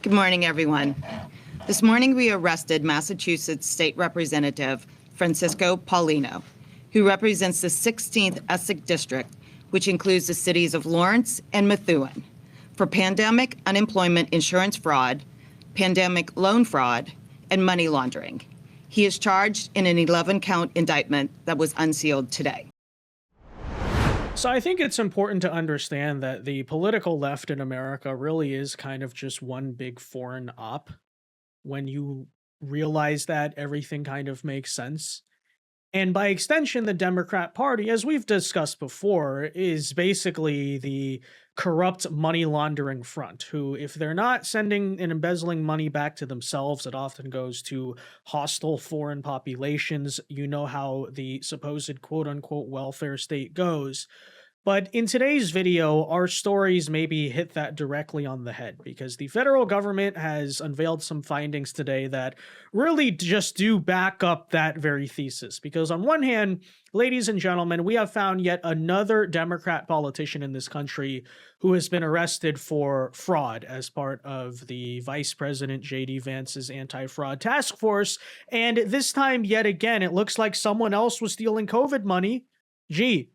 Good morning, everyone. This morning, we arrested Massachusetts State Representative Francisco Paulino, who represents the 16th Essex District, which includes the cities of Lawrence and Methuen, for pandemic unemployment insurance fraud, pandemic loan fraud, and money laundering. He is charged in an 11-count indictment that was unsealed today. So I think it's important to understand that the political left in America really is kind of just one big foreign op. When you realize that, everything kind of makes sense. And by extension, the Democrat Party, as we've discussed before, is basically the corrupt money laundering front, who, if they're not sending and embezzling money back to themselves, it often goes to hostile foreign populations. You know how the supposed quote unquote welfare state goes. But in today's video, our stories maybe hit that directly on the head, because the federal government has unveiled some findings today that really just do back up that very thesis. Because on one hand, ladies and gentlemen, we have found yet another Democrat politician in this country who has been arrested for fraud as part of the Vice President J.D. Vance's anti-fraud task force. And this time, yet again, it looks like someone else was stealing COVID money. Gee,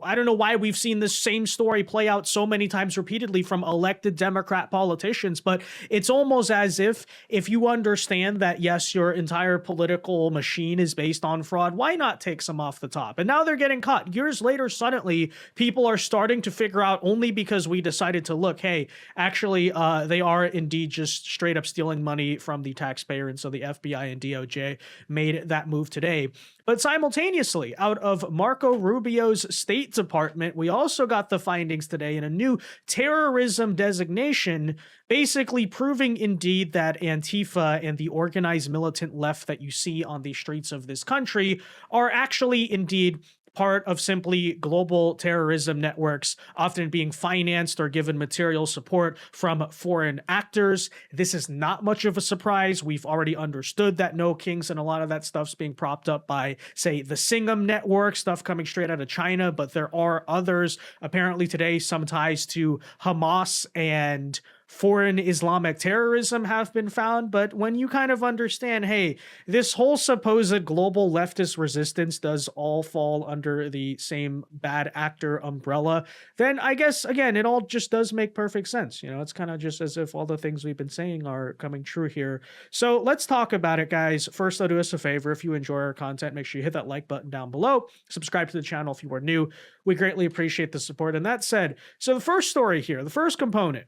I don't know why we've seen this same story play out so many times repeatedly from elected Democrat politicians, but it's almost as if you understand that, yes, your entire political machine is based on fraud, why not take some off the top? And now they're getting caught. Years later, suddenly, people are starting to figure out, only because we decided to look, hey, actually, they are indeed just straight up stealing money from the taxpayer. And so the FBI and DOJ made that move today. But simultaneously, out of Marco Rubio's State Department, we also got the findings today in a new terrorism designation, basically proving indeed that Antifa and the organized militant left that you see on the streets of this country are actually indeed part of simply global terrorism networks, often being financed or given material support from foreign actors. This is not much of a surprise. We've already understood that No Kings and a lot of that stuff's being propped up by, say, the Singham network, stuff coming straight out of China, but there are others. Apparently today, some ties to Hamas and foreign Islamic terrorism have been found. But when you kind of understand, hey, this whole supposed global leftist resistance does all fall under the same bad actor umbrella, then I guess, again, it all just does make perfect sense. You know, it's kind of just as if all the things we've been saying are coming true here. So let's talk about it, guys. First, though, do us a favor. If you enjoy our content, make sure you hit that like button down below. Subscribe to the channel if you are new. We greatly appreciate the support. And that said, so the first story here, the first component,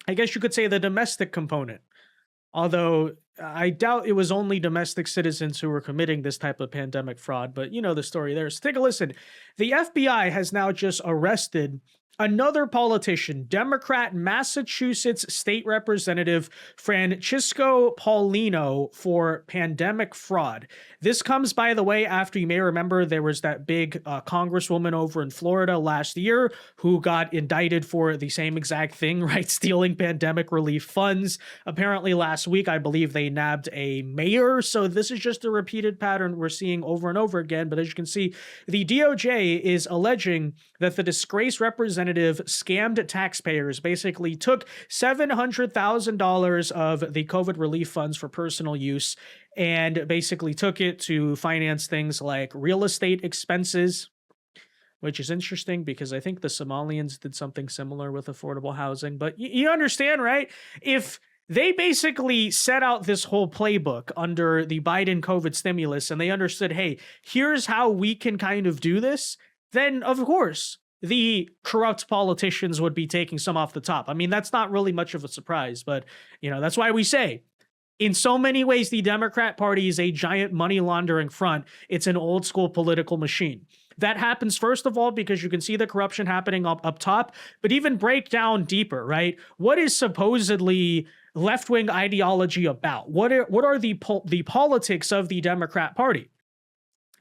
I guess you could say the domestic component, although I doubt it was only domestic citizens who were committing this type of pandemic fraud, but you know the story there. So take a listen. The FBI has now just arrested another politician, Democrat Massachusetts State Representative Francisco Paulino, for pandemic fraud. This comes, by the way, after, you may remember, there was that big congresswoman over in Florida last year who got indicted for the same exact thing, right? Stealing pandemic relief funds. Apparently last week, I believe they nabbed a mayor. So this is just a repeated pattern we're seeing over and over again. But as you can see, the DOJ is alleging that the disgraced representative scammed taxpayers, basically took $700,000 of the COVID relief funds for personal use and basically took it to finance things like real estate expenses, which is interesting because I think the Somalians did something similar with affordable housing. But you understand, right? If they basically set out this whole playbook under the Biden COVID stimulus and they understood, hey, here's how we can kind of do this, then of course the corrupt politicians would be taking some off the top. I mean, that's not really much of a surprise, but you know, that's why we say, in so many ways, the Democrat Party is a giant money laundering front. It's an old school political machine. That happens, first of all, because you can see the corruption happening up top, but even break down deeper, right? What is supposedly left-wing ideology about? What are the politics of the Democrat Party?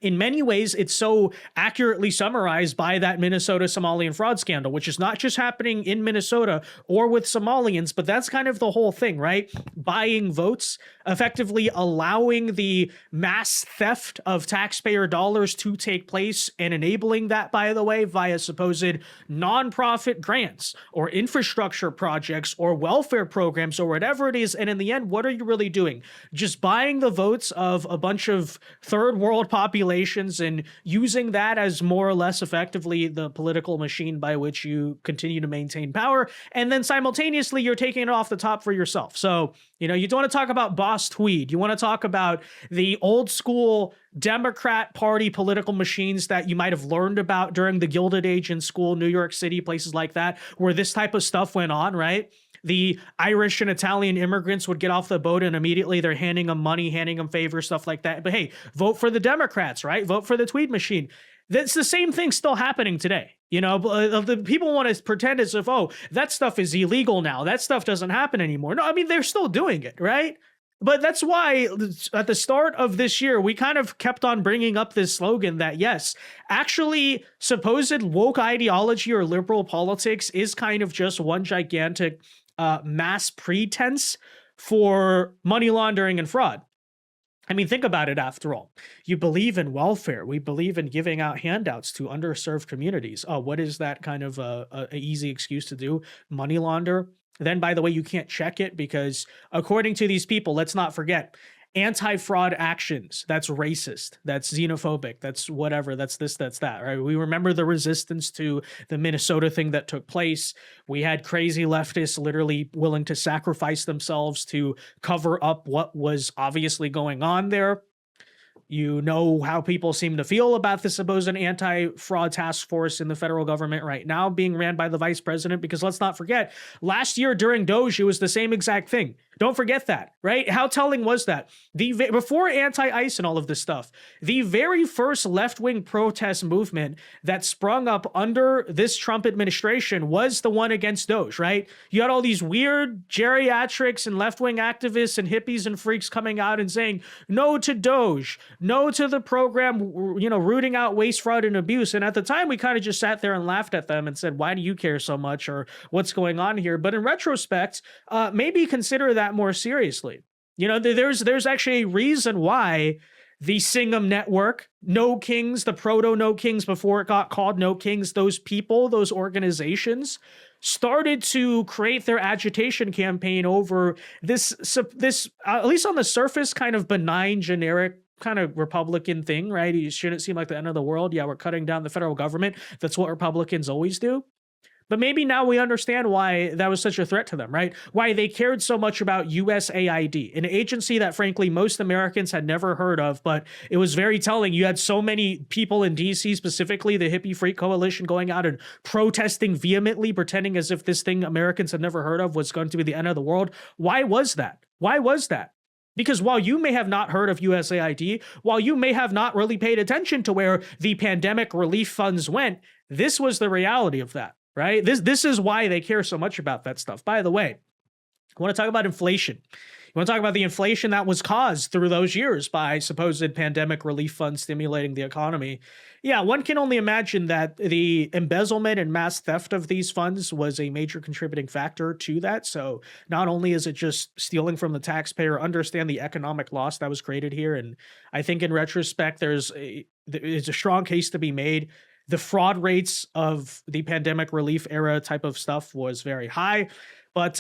in many ways, it's so accurately summarized by that Minnesota Somalian fraud scandal, which is not just happening in Minnesota or with Somalians, but that's kind of the whole thing, right? Buying votes, effectively allowing the mass theft of taxpayer dollars to take place and enabling that, by the way, via supposed nonprofit grants or infrastructure projects or welfare programs or whatever it is. And in the end, what are you really doing? Just buying the votes of a bunch of third world populations and using that as more or less effectively the political machine by which you continue to maintain power. And then simultaneously, you're taking it off the top for yourself. So, you don't want to talk about Boss Tweed. You want to talk about the old school Democrat Party political machines that you might have learned about during the Gilded Age in school, New York City, places like that, where this type of stuff went on, right? The Irish and Italian immigrants would get off the boat and immediately they're handing them money, handing them favors, stuff like that. But hey, vote for the Democrats, right? Vote for the Tweed machine. That's the same thing still happening today. The people want to pretend as if, oh, that stuff is illegal now. That stuff doesn't happen anymore. No, I mean, they're still doing it, right? But that's why at the start of this year, we kind of kept on bringing up this slogan that, yes, actually supposed woke ideology or liberal politics is kind of just one gigantic mass pretense for money laundering and fraud. I mean, think about it after all. You believe in welfare. We believe in giving out handouts to underserved communities. Oh, what is that kind of a easy excuse to do? Money launder? Then, by the way, you can't check it because according to these people, let's not forget, anti-fraud actions, that's racist, that's xenophobic, that's whatever, that's this, that's that, right? We remember the resistance to the Minnesota thing that took place. We had crazy leftists literally willing to sacrifice themselves to cover up what was obviously going on there. You know how people seem to feel about the supposed anti-fraud task force in the federal government right now being ran by the vice president, because let's not forget, last year during Doge, it was the same exact thing. Don't forget that, right? How telling was that? Before anti-ICE and all of this stuff, the very first left-wing protest movement that sprung up under this Trump administration was the one against Doge, right? You had all these weird geriatrics and left-wing activists and hippies and freaks coming out and saying, no to Doge, no to the program, rooting out waste, fraud, and abuse. And at the time, we kind of just sat there and laughed at them and said, why do you care so much, or what's going on here? But in retrospect, maybe consider that more seriously. There's actually a reason why the Singham Network, No Kings, the proto No Kings before it got called No Kings, those people, those organizations started to create their agitation campaign over this at least on the surface, kind of benign, generic kind of Republican thing, right? It shouldn't seem like the end of the world. Yeah, we're cutting down the federal government. That's what Republicans always do. But maybe now we understand why that was such a threat to them, right? Why they cared so much about USAID, an agency that, frankly, most Americans had never heard of, but it was very telling. You had so many people in D.C., specifically the Hippie Freak Coalition, going out and protesting vehemently, pretending as if this thing Americans had never heard of was going to be the end of the world. Why was that? Why was that? Because while you may have not heard of USAID, while you may have not really paid attention to where the pandemic relief funds went, this was the reality of that. Right? This is why they care so much about that stuff. By the way, I want to talk about inflation. You want to talk about the inflation that was caused through those years by supposed pandemic relief funds stimulating the economy. Yeah, one can only imagine that the embezzlement and mass theft of these funds was a major contributing factor to that. So not only is it just stealing from the taxpayer, understand the economic loss that was created here. And I think in retrospect, there's a strong case to be made. The fraud rates of the pandemic relief era type of stuff was very high. But,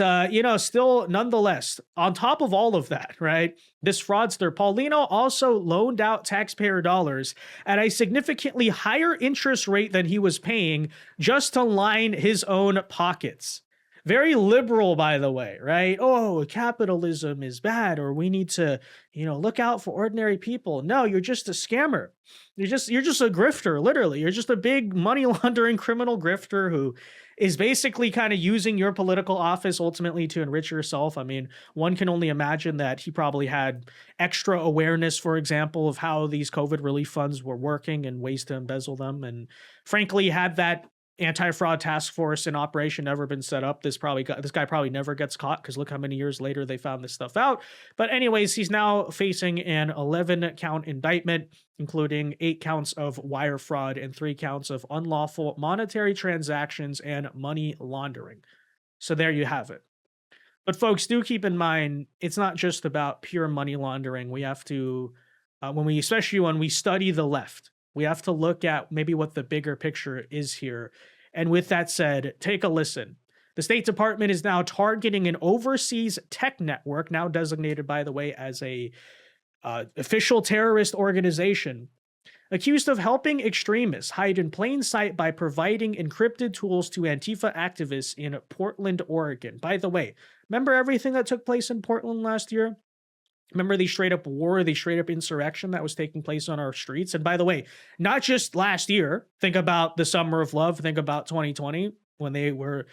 still, nonetheless, on top of all of that, right, this fraudster, Paulino, also loaned out taxpayer dollars at a significantly higher interest rate than he was paying just to line his own pockets. Very liberal, by the way, right? Oh, capitalism is bad, or we need to, look out for ordinary people. No, you're just a scammer. You're just a grifter, literally. You're just a big money laundering criminal grifter who is basically kind of using your political office ultimately to enrich yourself. I mean, one can only imagine that he probably had extra awareness, for example, of how these COVID relief funds were working and ways to embezzle them, and frankly had that anti-fraud task force in operation never been set up. This guy probably never gets caught, because look how many years later they found this stuff out. But anyways, he's now facing an 11-count indictment, including 8 counts of wire fraud and 3 counts of unlawful monetary transactions and money laundering. So there you have it. But folks, do keep in mind, it's not just about pure money laundering. We have to, especially when we study the left, we have to look at maybe what the bigger picture is here. And with that said, take a listen. The State Department is now targeting an overseas tech network, now designated, by the way, as a official terrorist organization, accused of helping extremists hide in plain sight by providing encrypted tools to Antifa activists in Portland, Oregon. By the way, remember everything that took place in Portland last year? Remember the straight up war, the straight up insurrection that was taking place on our streets? And by the way, not just last year. Think about the Summer of Love. Think about 2020, when they were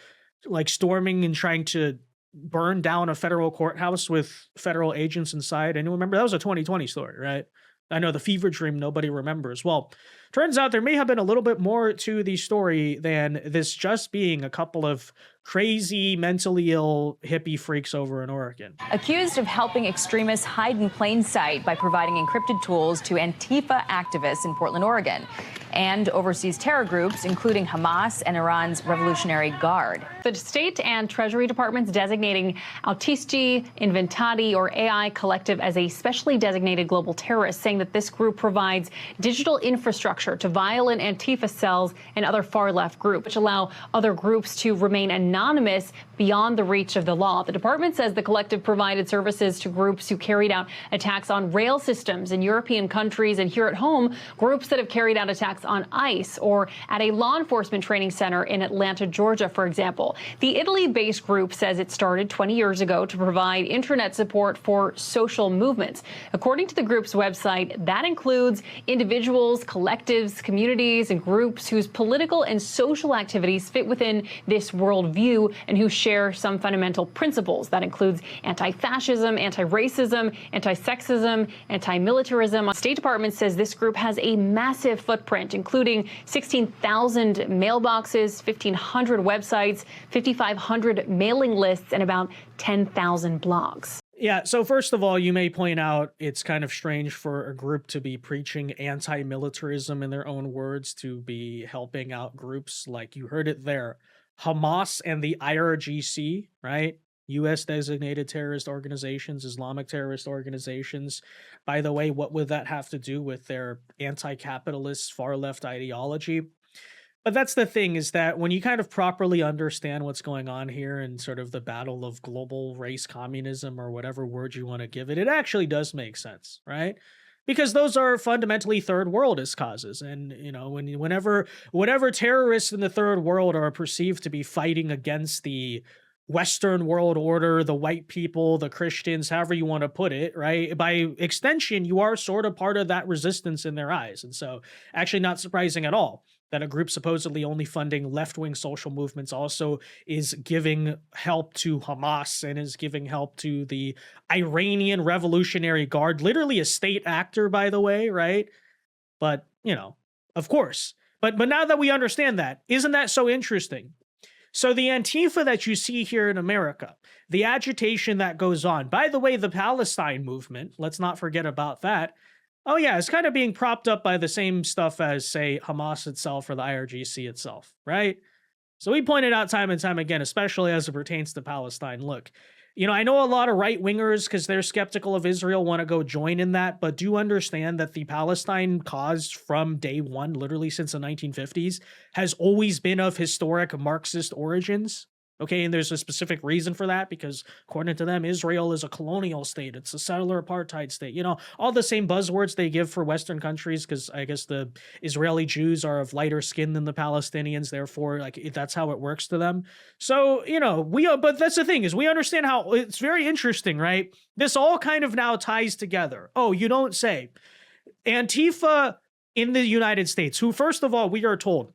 like storming and trying to burn down a federal courthouse with federal agents inside. And remember, that was a 2020 story, right? I know, the fever dream nobody remembers. Well, turns out there may have been a little bit more to the story than this just being a couple of crazy, mentally ill hippie freaks over in Oregon. Accused of helping extremists hide in plain sight by providing encrypted tools to Antifa activists in Portland, Oregon, and overseas terror groups, including Hamas and Iran's Revolutionary Guard. The state and Treasury departments designating Autisti Inventati, or AI Collective, as a specially designated global terrorist, saying that this group provides digital infrastructure to violent Antifa cells and other far-left groups, which allow other groups to remain anonymous beyond the reach of the law. The department says the collective provided services to groups who carried out attacks on rail systems in European countries, and here at home, groups that have carried out attacks on ICE or at a law enforcement training center in Atlanta, Georgia, for example. The Italy-based group says it started 20 years ago to provide internet support for social movements. According to the group's website, that includes individuals, collectives, communities, and groups whose political and social activities fit within this worldview and who share some fundamental principles. That includes anti-fascism, anti-racism, anti-sexism, anti-militarism. The State Department says this group has a massive footprint, including 16,000 mailboxes, 1,500 websites, 5,500 mailing lists, and about 10,000 blogs. Yeah, so first of all, you may point out it's kind of strange for a group to be preaching anti-militarism in their own words, to be helping out groups like you heard it there, Hamas and the IRGC, right? U.S. designated terrorist organizations, Islamic terrorist organizations. By the way, what would that have to do with their anti-capitalist far-left ideology? But that's the thing, is that when you kind of properly understand what's going on here and sort of the battle of global race communism, or whatever word you want to give it, it actually does make sense, right? Because those are fundamentally third worldist causes. And, you know, whenever terrorists in the third world are perceived to be fighting against the Western world order, the white people, the Christians, however you want to put it, right? By extension, you are sort of part of that resistance in their eyes. And so actually not surprising at all that a group supposedly only funding left-wing social movements also is giving help to Hamas and is giving help to the Iranian Revolutionary Guard, literally a state actor, by the way, right? But, you know, of course. But now that we understand that, isn't that so interesting? So the Antifa that you see here in America, the agitation that goes on, by the way, the Palestine movement, let's not forget about that. Oh yeah, it's kind of being propped up by the same stuff as, say, Hamas itself or the IRGC itself, right? So we pointed out time and time again, especially as it pertains to Palestine. Look, you know, I know a lot of right-wingers, because they're skeptical of Israel, want to go join in that, but do understand that the Palestine cause from day one, literally since the 1950s, has always been of historic Marxist origins. Okay, and there's a specific reason for that, because according to them, Israel is a colonial state. It's a settler apartheid state. You know, all the same buzzwords they give for Western countries, because I guess the Israeli Jews are of lighter skin than the Palestinians. Therefore, like, that's how it works to them. So, you know, but that's the thing, is we understand how it's very interesting, right? This all kind of now ties together. Oh, you don't say. Antifa in the United States, who, first of all, we are told,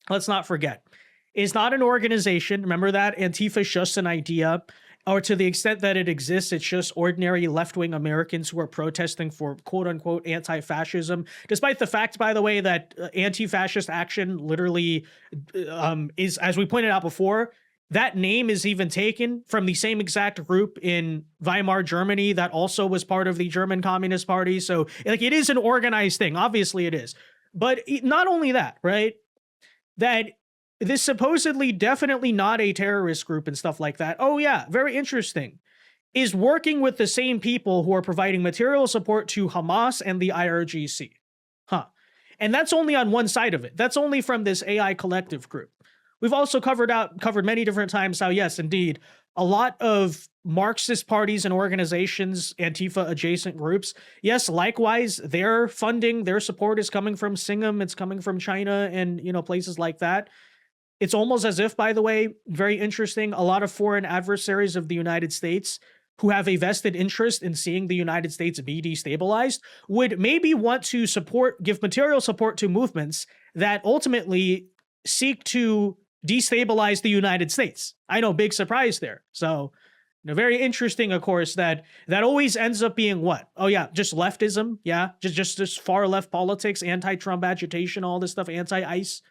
let's not forget, is not an organization. Remember that? Antifa is just an idea. or to the extent that it exists, it's just ordinary left-wing Americans who are protesting for quote-unquote anti-fascism, despite the fact, by the way, that anti-fascist action literally is, as we pointed out before, that name is even taken from the same exact group in Weimar, Germany, that also was part of the German Communist Party. So, like, it is an organized thing. Obviously it is. But not only that, right? That this supposedly definitely not a terrorist group and stuff like that. Oh yeah, very interesting. Is working with the same people who are providing material support to Hamas and the IRGC. Huh. And that's only on one side of it. That's only from this AI collective group. We've also covered many different times how, yes, indeed, a lot of Marxist parties and organizations, Antifa adjacent groups, yes, likewise, their funding, their support is coming from Singham, it's coming from China and, places like that. It's almost as if, by the way, very interesting, a lot of foreign adversaries of the United States who have a vested interest in seeing the United States be destabilized would maybe want to give material support to movements that ultimately seek to destabilize the United States. I know, big surprise there. So, very interesting, of course, that always ends up being what? Oh yeah, just leftism, yeah, just far left politics, anti-Trump agitation, all this stuff, anti-ICE,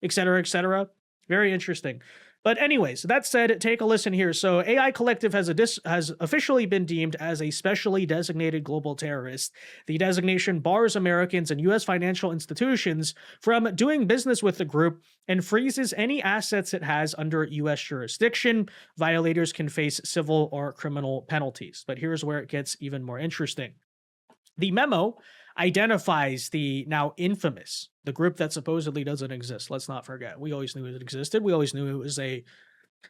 et cetera, et cetera. Very interesting. But anyways, that said, take a listen here. So AI Collective has officially been deemed as a specially designated global terrorist. The designation bars Americans and U.S. financial institutions from doing business with the group and freezes any assets it has under U.S. jurisdiction. Violators can face civil or criminal penalties. But here's where it gets even more interesting. The memo identifies the now infamous, the group that supposedly doesn't exist. Let's not forget. We always knew it existed. We always knew it was a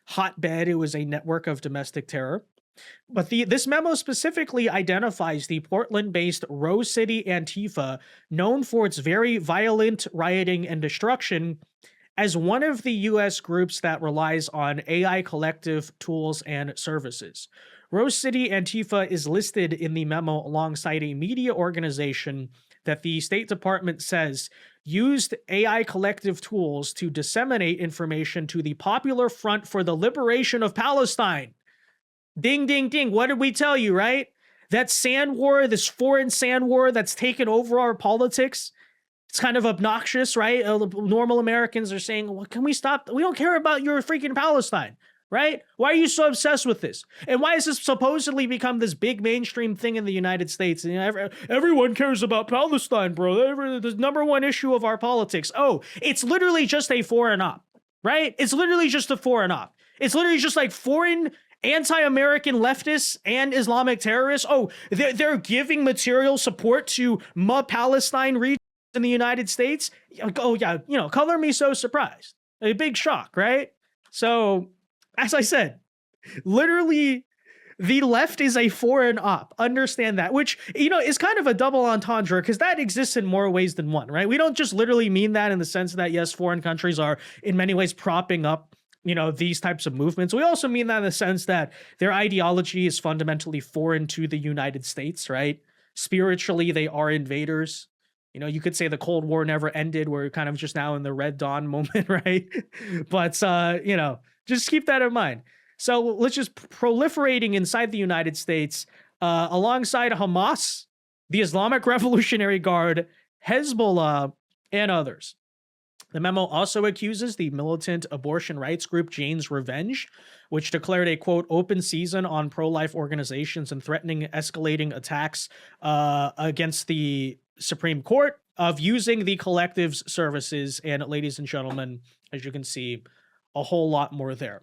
hotbed. It was a network of domestic terror. But this memo specifically identifies the Portland-based Rose City Antifa, known for its very violent rioting and destruction, as one of the U.S. groups that relies on AI collective tools and services. Rose City Antifa is listed in the memo alongside a media organization that the State Department says used AI collective tools to disseminate information to the Popular Front for the Liberation of Palestine. Ding, ding, ding. What did we tell you, right? That sand war, this foreign sand war that's taken over our politics, it's kind of obnoxious, right? Normal Americans are saying, well, can we stop? We don't care about your freaking Palestine. Right? Why are you so obsessed with this? And why has this supposedly become this big mainstream thing in the United States? And everyone cares about Palestine, bro. The number one issue of our politics. Oh, it's literally just a foreign op, right? It's literally just a foreign op. It's literally just like foreign anti-American leftists and Islamic terrorists. Oh, they're giving material support to Palestine regions in the United States. Oh yeah, color me so surprised. A big shock, right? So, as I said, literally, the left is a foreign op. Understand that, which, is kind of a double entendre because that exists in more ways than one, right? We don't just literally mean that in the sense that, yes, foreign countries are in many ways propping up, these types of movements. We also mean that in the sense that their ideology is fundamentally foreign to the United States, right? Spiritually, they are invaders. You could say the Cold War never ended. We're kind of just now in the Red Dawn moment, right? But, just keep that in mind. So let's just proliferating inside the United States alongside Hamas, the Islamic Revolutionary Guard, Hezbollah, and others. The memo also accuses the militant abortion rights group Jane's Revenge, which declared a, quote, open season on pro-life organizations and threatening escalating attacks against the Supreme Court, of using the collective's services. And ladies and gentlemen, as you can see, a whole lot more there.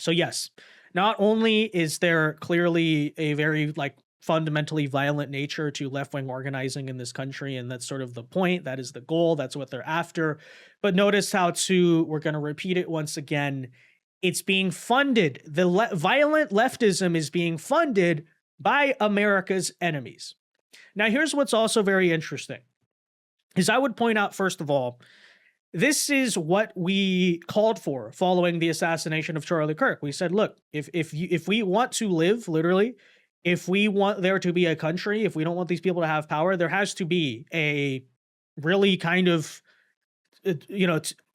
So yes, not only is there clearly a very fundamentally violent nature to left-wing organizing in this country, and that's sort of the point, that is the goal, that's what they're after, but notice how we're going to repeat it once again, it's being funded, violent leftism is being funded by America's enemies. Now here's what's also very interesting, is I would point out, first of all, this is what we called for following the assassination of Charlie Kirk. We said, look, if we want to live, literally, if we want there to be a country, if we don't want these people to have power, there has to be a really kind of,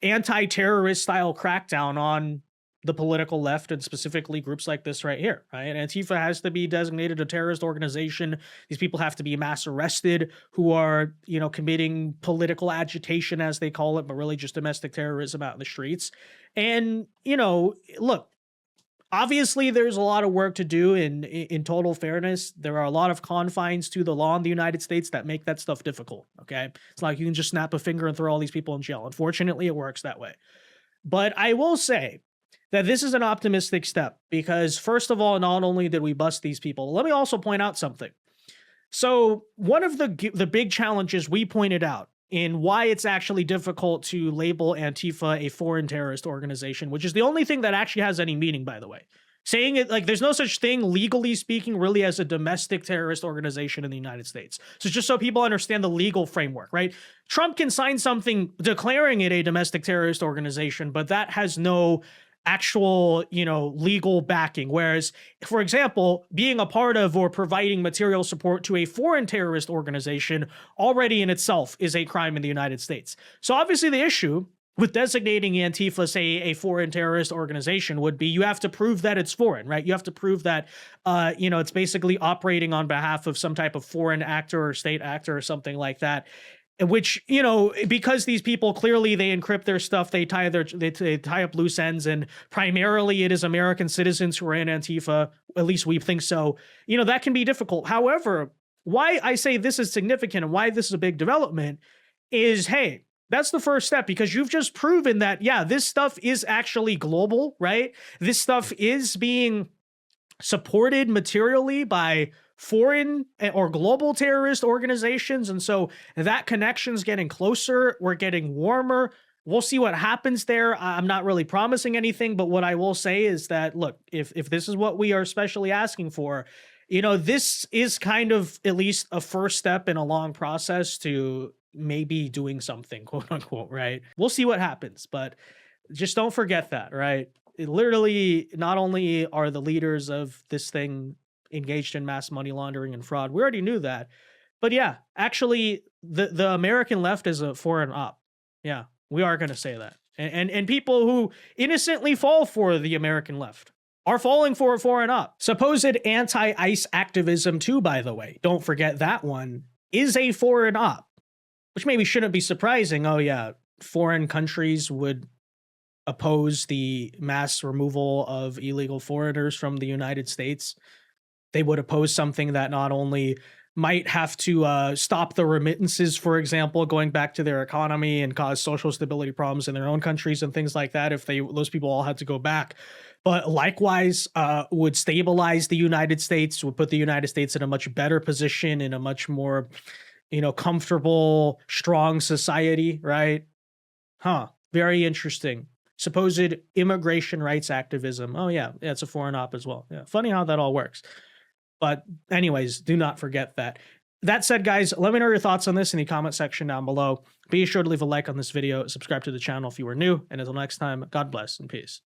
anti-terrorist style crackdown on the political left and specifically groups like this right here, right? Antifa has to be designated a terrorist organization. These people have to be mass arrested who are, committing political agitation, as they call it, but really just domestic terrorism out in the streets. And, look, obviously there's a lot of work to do in total fairness. There are a lot of confines to the law in the United States that make that stuff difficult, okay? It's like you can just snap a finger and throw all these people in jail. Unfortunately, it works that way. But I will say that this is an optimistic step because, first of all, not only did we bust these people, let me also point out something. So one of the big challenges we pointed out in why it's actually difficult to label Antifa a foreign terrorist organization, which is the only thing that actually has any meaning, by the way. Saying it like there's no such thing, legally speaking, really as a domestic terrorist organization in the United States. So just so people understand the legal framework, right? Trump can sign something declaring it a domestic terrorist organization, but that has no actual, legal backing. Whereas, for example, being a part of or providing material support to a foreign terrorist organization already in itself is a crime in the United States. So obviously the issue with designating Antifa, say, a foreign terrorist organization would be you have to prove that it's foreign, right? You have to prove that, it's basically operating on behalf of some type of foreign actor or state actor or something like that. Which, because these people clearly they encrypt their stuff, they tie up loose ends, and primarily it is American citizens who are in Antifa. At least we think so. That can be difficult. However, why I say this is significant and why this is a big development is, hey, that's the first step, because you've just proven that, yeah, this stuff is actually global, right? This stuff is being supported materially by foreign or global terrorist organizations. And so that connection's getting closer. We're getting warmer. We'll see what happens there. I'm not really promising anything, but what I will say is that, look, if this is what we are especially asking for, this is kind of at least a first step in a long process to maybe doing something, quote unquote, right? We'll see what happens, but just don't forget that, right? It literally, not only are the leaders of this thing engaged in mass money laundering and fraud, we already knew that, but yeah, actually the American left is a foreign op. Yeah, we are going to say that. And people who innocently fall for the American left are falling for a foreign op. Supposed anti-ICE activism too, by the way, don't forget that one, is a foreign op, which maybe shouldn't be surprising. Oh yeah, foreign countries would oppose the mass removal of illegal foreigners from the United States. They would oppose something that not only might have to stop the remittances, for example, going back to their economy and cause social stability problems in their own countries and things like that if those people all had to go back, but likewise would stabilize the United States, would put the United States in a much better position, in a much more, comfortable, strong society, right? Very interesting. Supposed immigration rights activism. Oh yeah, it's a foreign op as well. Yeah, funny how that all works. But anyways, do not forget that. That said, guys, let me know your thoughts on this in the comment section down below. Be sure to leave a like on this video, subscribe to the channel if you are new, and until next time, God bless and peace.